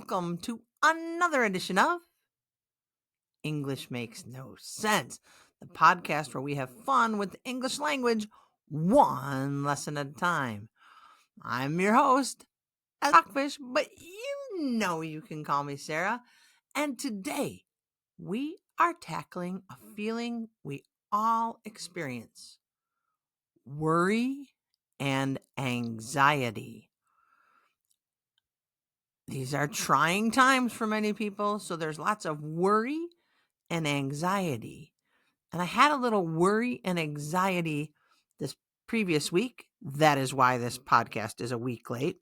welcome to another edition of English Makes No Sense, the podcast where we have fun with the English language one lesson at a time. I'm your host, Rockfish, but you know you can call me Sarah. And today we are tackling a feeling we all experience: worry and anxiety. These are trying times for many people, so there's lots of worry and anxiety. And I had a little worry and anxiety this previous week. That is why this podcast is a week late.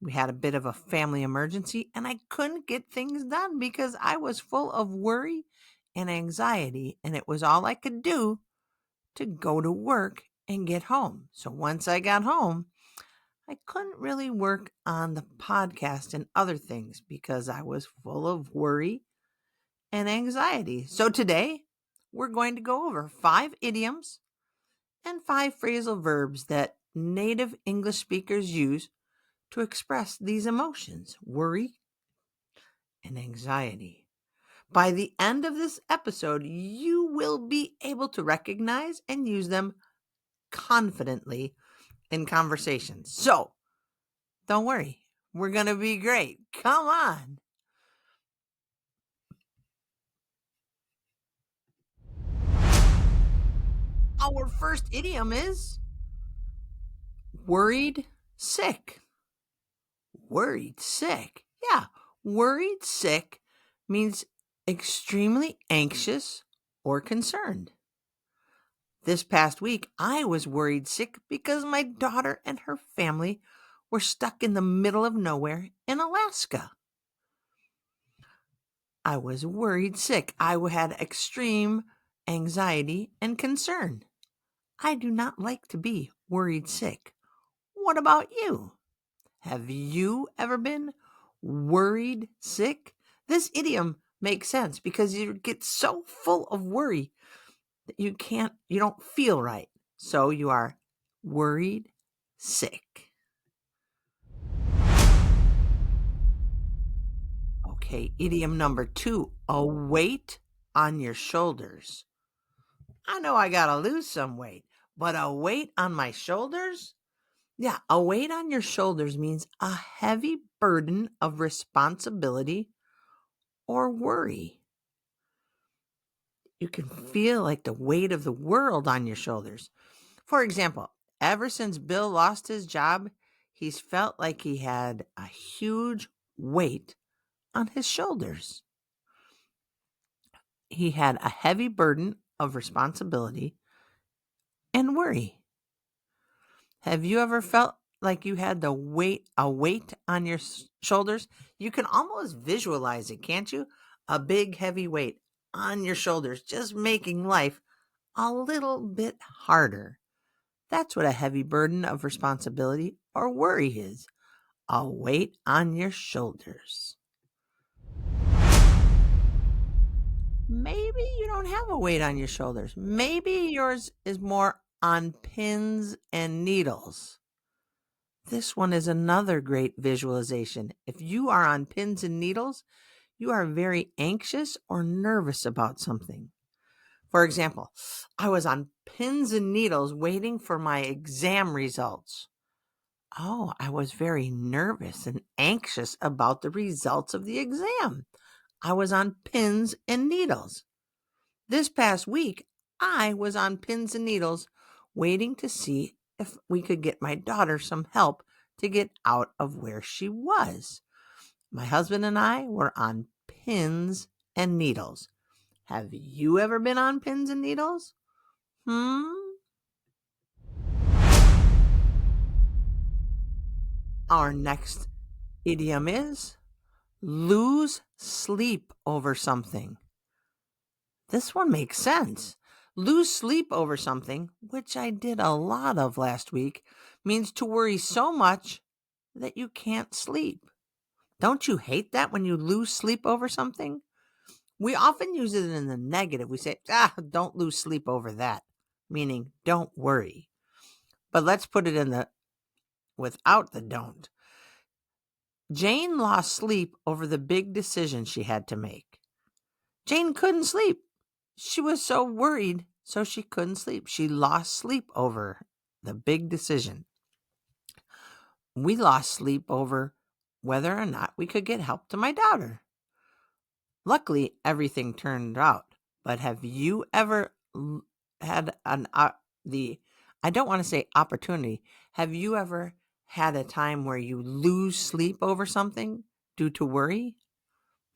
We had a bit of a family emergency and I couldn't get things done because I was full of worry and anxiety, and it was all I could do to go to work and get home. So once I got home, I couldn't really work on the podcast and other things because I was full of worry and anxiety. So today, we're going to go over 5 idioms and 5 phrasal verbs that native English speakers use to express these emotions: worry and anxiety. By the end of this episode, you will be able to recognize and use them confidently in conversations. So, don't worry, we're going to be great. Come on. Our first idiom is worried sick. Worried sick. Yeah, worried sick means extremely anxious or concerned. This past week, I was worried sick because my daughter and her family were stuck in the middle of nowhere in Alaska. I was worried sick. I had extreme anxiety and concern. I do not like to be worried sick. What about you? Have you ever been worried sick? This idiom makes sense because you get so full of worry that you don't feel right. So you are worried sick. Okay, idiom number 2, a weight on your shoulders. I know I gotta lose some weight, but a weight on my shoulders? Yeah, a weight on your shoulders means a heavy burden of responsibility or worry. You can feel like the weight of the world on your shoulders. For example, ever since Bill lost his job, he's felt like he had a huge weight on his shoulders. He had a heavy burden of responsibility and worry. Have you ever felt like you had a weight on your shoulders? You can almost visualize it, can't you? A big heavy weight on your shoulders, just making life a little bit harder. That's what a heavy burden of responsibility or worry is. A weight on your shoulders. Maybe you don't have a weight on your shoulders. Maybe yours is more on pins and needles. This one is another great visualization. If you are on pins and needles, you are very anxious or nervous about something. For example, I was on pins and needles waiting for my exam results. Oh, I was very nervous and anxious about the results of the exam. I was on pins and needles. This past week, I was on pins and needles waiting to see if we could get my daughter some help to get out of where she was. My husband and I were on pins and needles. Have you ever been on pins and needles? Our next idiom is lose sleep over something. This one makes sense. Lose sleep over something, which I did a lot of last week, means to worry so much that you can't sleep. Don't you hate that when you lose sleep over something? We often use it in the negative. We say, don't lose sleep over that, meaning don't worry. But let's put it in the without the don't. Jane lost sleep over the big decision she had to make. Jane couldn't sleep. She was so worried, so she couldn't sleep. She lost sleep over the big decision. We lost sleep over whether or not we could get help to my daughter. Luckily, everything turned out. But have you ever had I don't want to say opportunity. Have you ever had a time where you lose sleep over something due to worry?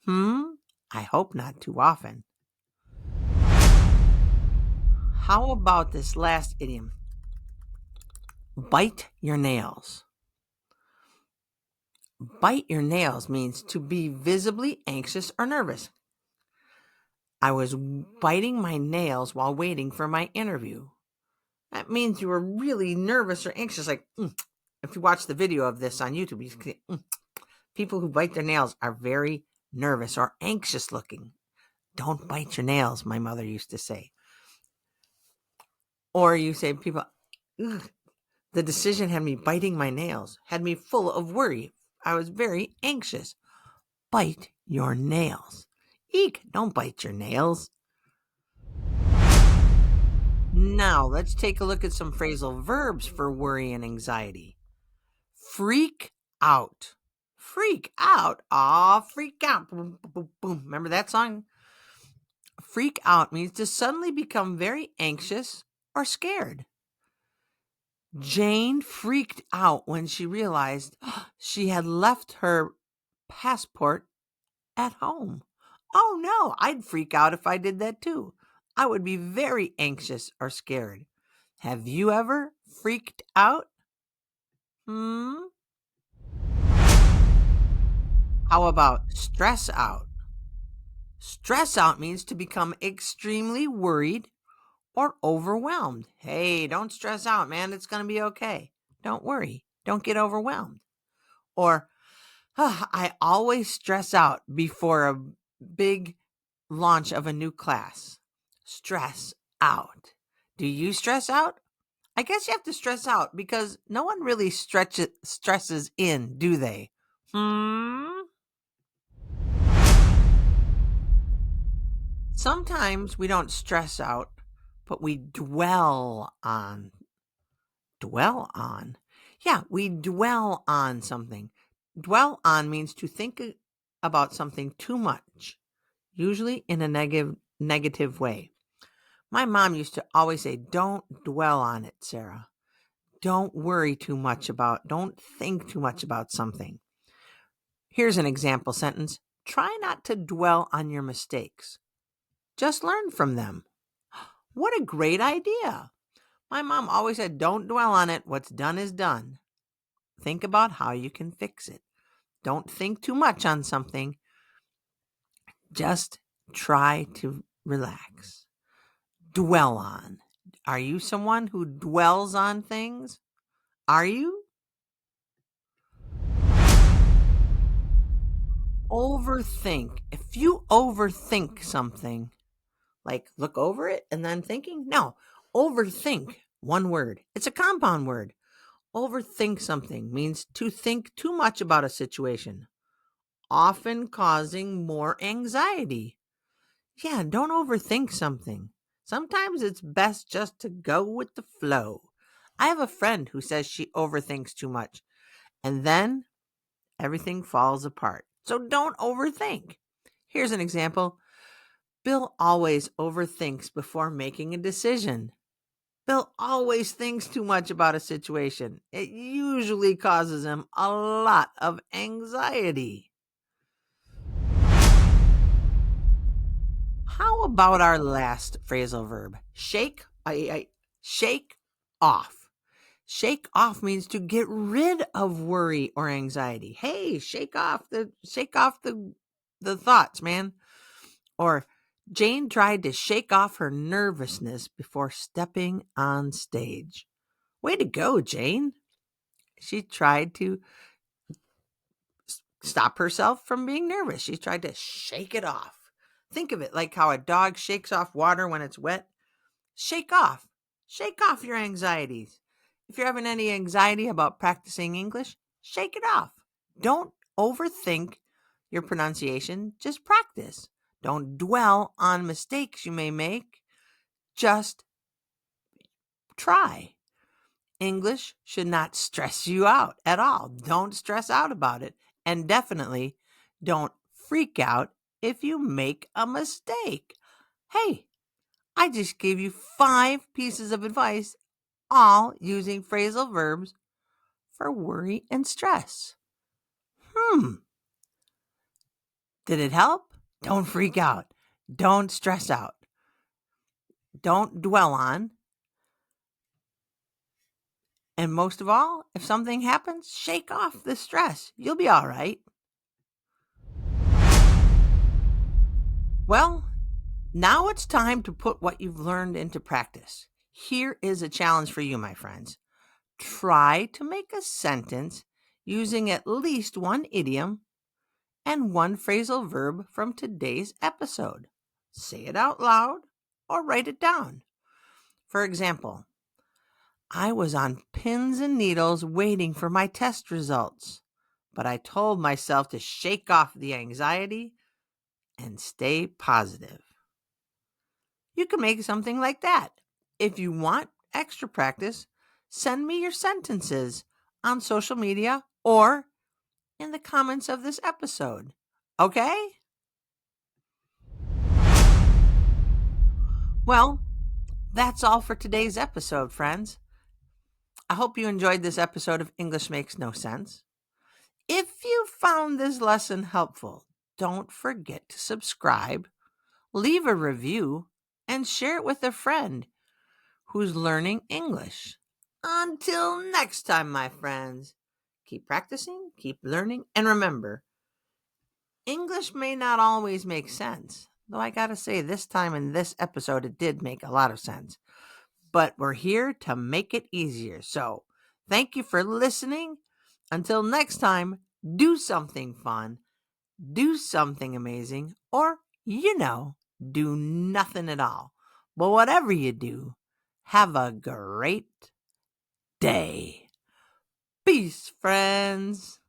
I hope not too often. How about this last idiom? Bite your nails. Bite your nails means to be visibly anxious or nervous. I was biting my nails while waiting for my interview. That means you were really nervous or anxious. Like, if you watch the video of this on YouTube, you can see, people who bite their nails are very nervous or anxious looking. Don't bite your nails, my mother used to say. Or you say, people, the decision had me biting my nails, had me full of worry. I was very anxious. Bite your nails. Eek, don't bite your nails. Now, let's take a look at some phrasal verbs for worry and anxiety. Freak out. Freak out. Aw, freak out. Boom, boom, boom, boom. Remember that song? Freak out means to suddenly become very anxious or scared. Jane freaked out when she realized she had left her passport at home. Oh no, I'd freak out if I did that too. I would be very anxious or scared. Have you ever freaked out? How about stress out? Stress out means to become extremely worried or overwhelmed. Hey, don't stress out, man. It's going to be okay. Don't worry. Don't get overwhelmed. Or, I always stress out before a big launch of a new class. Stress out. Do you stress out? I guess you have to stress out because no one really stresses in, do they? Sometimes we don't stress out, but we dwell on. Dwell on? Yeah, we dwell on something. Dwell on means to think about something too much, usually in a negative way. My mom used to always say, don't dwell on it, Sarah. Don't worry too much don't think too much about something. Here's an example sentence. Try not to dwell on your mistakes. Just learn from them. What a great idea. My mom always said, don't dwell on it. What's done is done. Think about how you can fix it. Don't think too much on something. Just try to relax. Dwell on. Are you someone who dwells on things? Are you? Overthink. If you overthink something, like look over it and then thinking, no, overthink, one word. It's a compound word. Overthink something means to think too much about a situation, often causing more anxiety. Yeah, don't overthink something. Sometimes it's best just to go with the flow. I have a friend who says she overthinks too much, and then everything falls apart. So don't overthink. Here's an example. Bill always overthinks before making a decision. Bill always thinks too much about a situation. It usually causes him a lot of anxiety. How about our last phrasal verb? Shake off. Shake off means to get rid of worry or anxiety. Hey, shake off the thoughts, man. Or Jane tried to shake off her nervousness before stepping on stage. Way to go, Jane. She tried to stop herself from being nervous. She tried to shake it off. Think of it like how a dog shakes off water when it's wet. Shake off. Shake off your anxieties. If you're having any anxiety about practicing English, shake it off. Don't overthink your pronunciation. Just practice. Don't dwell on mistakes you may make. Just try. English should not stress you out at all. Don't stress out about it. And definitely don't freak out if you make a mistake. Hey, I just gave you 5 pieces of advice, all using phrasal verbs for worry and stress. Did it help? Don't freak out. Don't stress out. Don't dwell on. And most of all, if something happens, shake off the stress. You'll be all right. Well, now it's time to put what you've learned into practice. Here is a challenge for you, my friends. Try to make a sentence using at least one idiom and one phrasal verb from today's episode. Say it out loud or write it down. For example, I was on pins and needles waiting for my test results, but I told myself to shake off the anxiety and stay positive. You can make something like that. If you want extra practice, send me your sentences on social media or in the comments of this episode. Okay? Well, that's all for today's episode, friends. I hope you enjoyed this episode of English Makes No Sense. If you found this lesson helpful, don't forget to subscribe, leave a review, and share it with a friend who's learning English. Until next time, my friends, keep practicing, keep learning, and remember, English may not always make sense, though I gotta say, this time in this episode, it did make a lot of sense. But we're here to make it easier. So thank you for listening. Until next time, do something fun, do something amazing, or, do nothing at all. But whatever you do, have a great day. Peace, friends.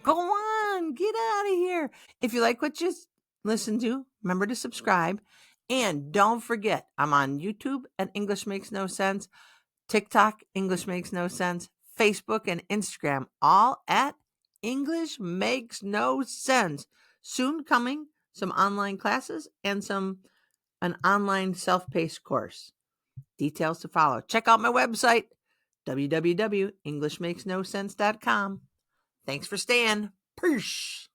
Go on, get out of here. If you like what you listen to, remember to subscribe. And don't forget, I'm on YouTube at English Makes No Sense, TikTok, English Makes No Sense, Facebook and Instagram, all at English Makes No Sense. Soon coming, some online classes and an online self-paced course. Details to follow. Check out my website, www.englishmakesnosense.com. Thanks for staying. Peace.